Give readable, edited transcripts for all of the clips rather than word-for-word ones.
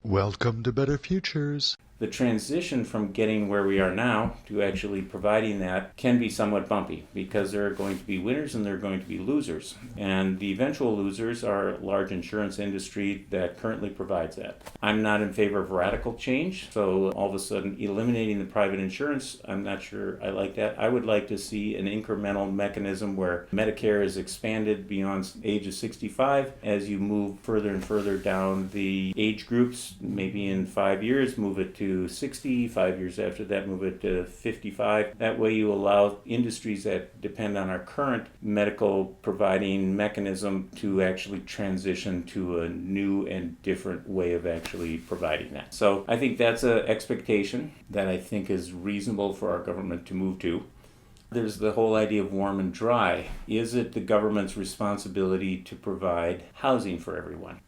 Welcome to Better Futures. The transition from getting where we are now to actually providing that can be somewhat bumpy because there are going to be winners and there are going to be losers. And the eventual losers are a large insurance industry that currently provides that. I'm not in favor of radical change, so all of a sudden eliminating the private insurance, I'm not sure I like that. I would like to see an incremental mechanism where Medicare is expanded beyond age of 65 as you move further and further down the age groups. Maybe in 5 years, move it to 60, 5 years after that, move it to 55. That way you allow industries that depend on our current medical providing mechanism to actually transition to a new and different way of actually providing that. So I think that's an expectation that I think is reasonable for our government to move to. There's the whole idea of warm and dry. Is it the government's responsibility to provide housing for everyone?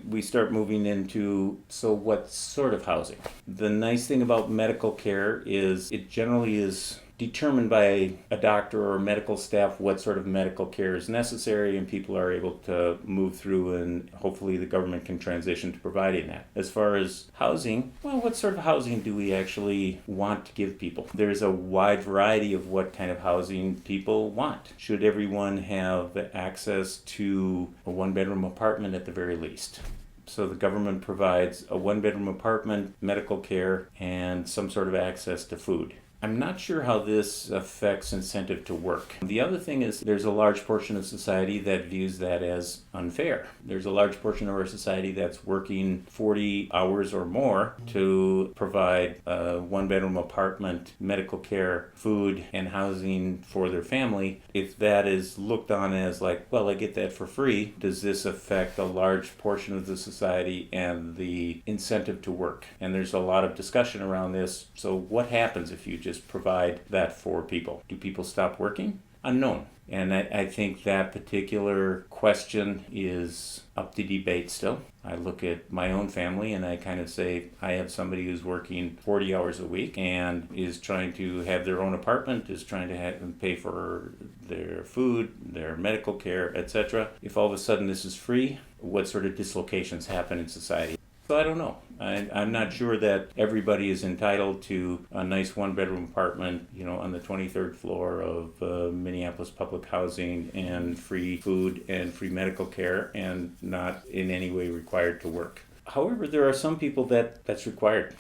We start moving into, so what sort of housing? The nice thing about medical care is it generally is determined by a doctor or medical staff what sort of medical care is necessary, and people are able to move through, and hopefully the government can transition to providing that. As far as housing, well, what sort of housing do we actually want to give people? There's a wide variety of what kind of housing people want. Should everyone have access to a one-bedroom apartment at the very least? So the government provides a one-bedroom apartment, medical care, and some sort of access to food. I'm not sure how this affects incentive to work. The other thing is there's a large portion of society that views that as unfair. There's a large portion of our society that's working 40 hours or more to provide a one-bedroom apartment, medical care, food, and housing for their family. If that is looked on as like, well, I get that for free, does this affect a large portion of the society and the incentive to work? And there's a lot of discussion around this. So what happens if you just provide that for people? Do people stop working? Unknown. And I think that particular question is up to debate still. I look at my own family and I kind of say, I have somebody who's working 40 hours a week and is trying to have their own apartment, is trying to pay for their food, their medical care, etc. If all of a sudden this is free, what sort of dislocations happen in society? So I don't know. I'm not sure that everybody is entitled to a nice one-bedroom apartment, on the 23rd floor of Minneapolis public housing and free food and free medical care and not in any way required to work. However, there are some people that's required.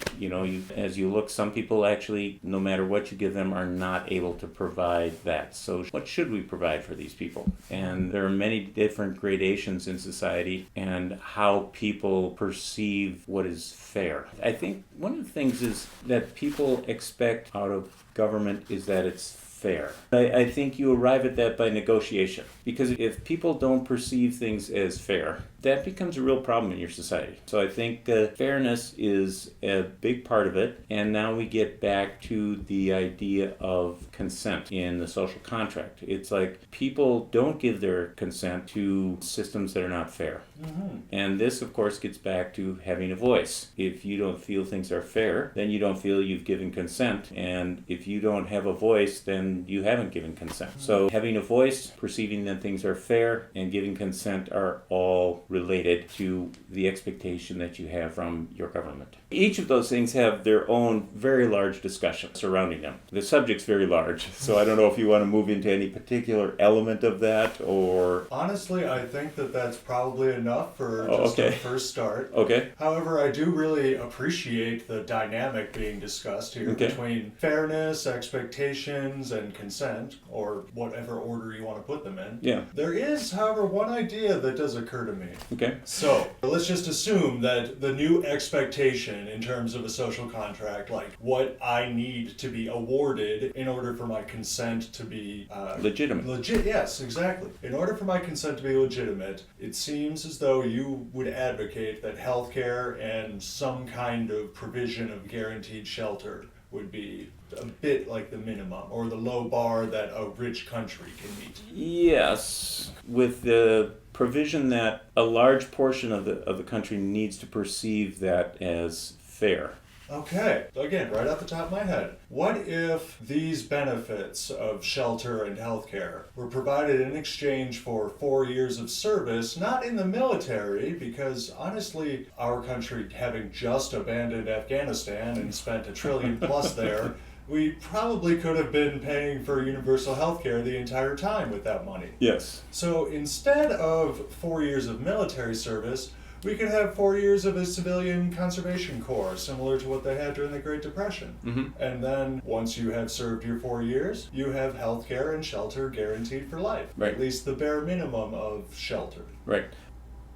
As you look, some people actually, no matter what you give them, are not able to provide that. So what should we provide for these people? And there are many different gradations in society and how people perceive what is fair. I think one of the things is that people expect out of government is that it's fair. I think you arrive at that by negotiation, because if people don't perceive things as fair, that becomes a real problem in your society. So I think fairness is a big part of it, and now we get back to the idea of consent in the social contract. It's like people don't give their consent to systems that are not fair. Mm-hmm. And this, of course, gets back to having a voice. If you don't feel things are fair, then you don't feel you've given consent, and if you don't have a voice, then you haven't given consent. So having a voice, perceiving that things are fair, and giving consent are all related to the expectation that you have from your government. Each of those things have their own very large discussion surrounding them. The subject's very large, so I don't know if you want to move into any particular element of that, or... Honestly, I think that's probably enough for a first start. Okay. However, I do really appreciate the dynamic being discussed here between fairness, expectations, and consent, or whatever order you want to put them in. Yeah. There is, however, one idea that does occur to me. Okay. So, let's just assume that the new expectation in terms of a social contract, like what I need to be awarded in order for my consent to be... legitimate. Yes, exactly. In order for my consent to be legitimate, it seems as though you would advocate that healthcare and some kind of provision of guaranteed shelter would be a bit like the minimum or the low bar that a rich country can meet. Yes, with the provision that a large portion of the country needs to perceive that as fair. Okay, again, right off the top of my head, what if these benefits of shelter and healthcare were provided in exchange for 4 years of service, not in the military, because honestly, our country having just abandoned Afghanistan and spent $1 trillion plus there, we probably could have been paying for universal health care the entire time with that money. Yes. So instead of 4 years of military service, we could have 4 years of a civilian conservation corps, similar to what they had during the Great Depression. Mm-hmm. And then once you have served your 4 years, you have health care and shelter guaranteed for life. Right. At least the bare minimum of shelter. Right.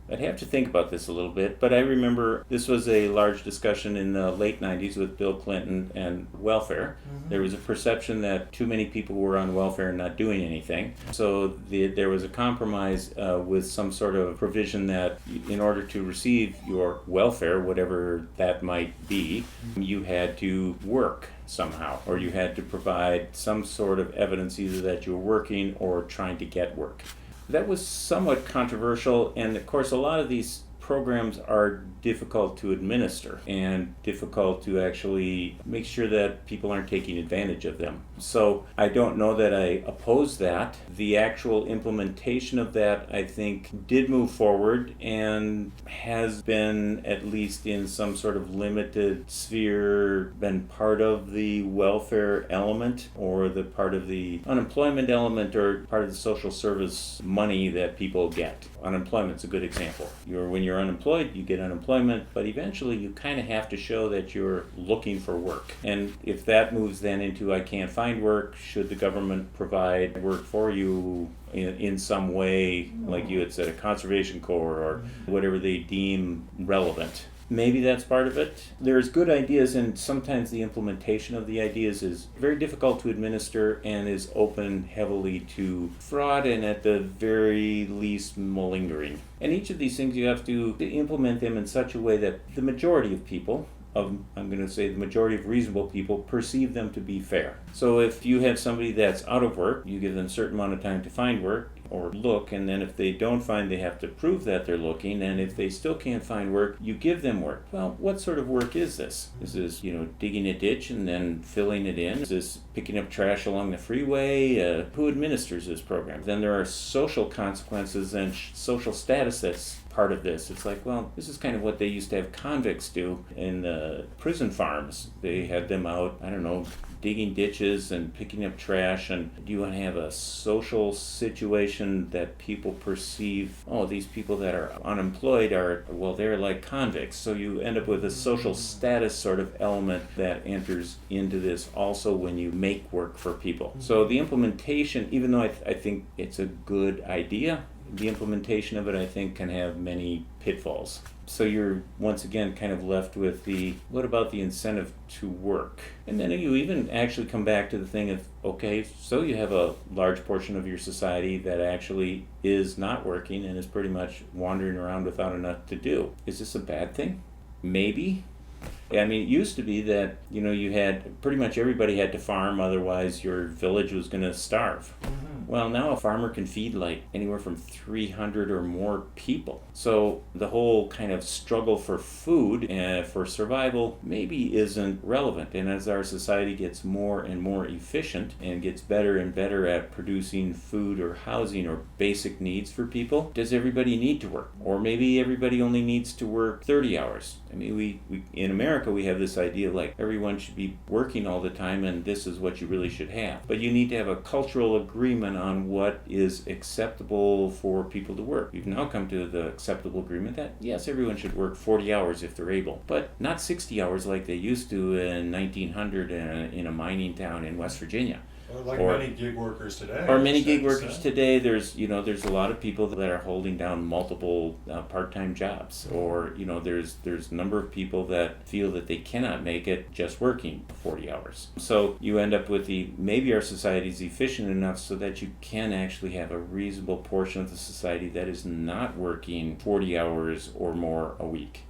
I'd have to think about this a little bit, but I remember this was a large discussion in the late 90s with Bill Clinton and welfare. Mm-hmm. There was a perception that too many people were on welfare and not doing anything. So there was a compromise with some sort of provision that in order to receive your welfare, whatever that might be, you had to work somehow, or you had to provide some sort of evidence either that you were working or trying to get work. That was somewhat controversial, and of course a lot of these programs are difficult to administer and difficult to actually make sure that people aren't taking advantage of them. So I don't know that I oppose that. The actual implementation of that, I think, did move forward and has been, at least in some sort of limited sphere, been part of the welfare element or the part of the unemployment element or part of the social service money that people get. Unemployment's a good example. When you're unemployed, you get unemployment, but eventually you kind of have to show that you're looking for work. And if that moves then into I can't find work, should the government provide work for you in some way, like you had said, a conservation corps or whatever they deem relevant. Maybe that's part of it. There's good ideas, and sometimes the implementation of the ideas is very difficult to administer and is open heavily to fraud and at the very least malingering. And each of these things you have to implement them in such a way that the majority of people, I'm going to say the majority of reasonable people, perceive them to be fair. So if you have somebody that's out of work, you give them a certain amount of time to find work or look, and then if they don't find, they have to prove that they're looking, and if they still can't find work, you give them work. Well, what sort of work is this? Is this, digging a ditch and then filling it in? Is this picking up trash along the freeway? Who administers this program? Then there are social consequences and social status that's part of this. It's like, well, this is kind of what they used to have convicts do in the prison farms. They had them out, digging ditches and picking up trash. And do you want to have a social situation that people perceive, these people that are unemployed they're like convicts. So you end up with a social status sort of element that enters into this also when you make work for people. So the implementation, even though I think it's a good idea, the implementation of it, I think, can have many pitfalls. So you're once again kind of left with what about the incentive to work? And then you even actually come back to the thing of, okay, so you have a large portion of your society that actually is not working and is pretty much wandering around without enough to do. Is this a bad thing? Maybe. I mean, it used to be that, you had pretty much everybody had to farm, otherwise your village was going to starve. Mm-hmm. Well, now a farmer can feed like anywhere from 300 or more people. So the whole kind of struggle for food and for survival maybe isn't relevant. And as our society gets more and more efficient and gets better and better at producing food or housing or basic needs for people, does everybody need to work? Or maybe everybody only needs to work 30 hours. I mean, we in America, we have this idea like everyone should be working all the time and this is what you really should have. But you need to have a cultural agreement on what is acceptable for people to work. We've now come to the acceptable agreement that, yes, everyone should work 40 hours if they're able, but not 60 hours like they used to in 1900 in a mining town in West Virginia. Or many gig workers today. Or many gig workers today. There's a lot of people that are holding down multiple part-time jobs. Or, there's a number of people that feel that they cannot make it just working 40 hours. So you end up with maybe our society is efficient enough so that you can actually have a reasonable portion of the society that is not working 40 hours or more a week.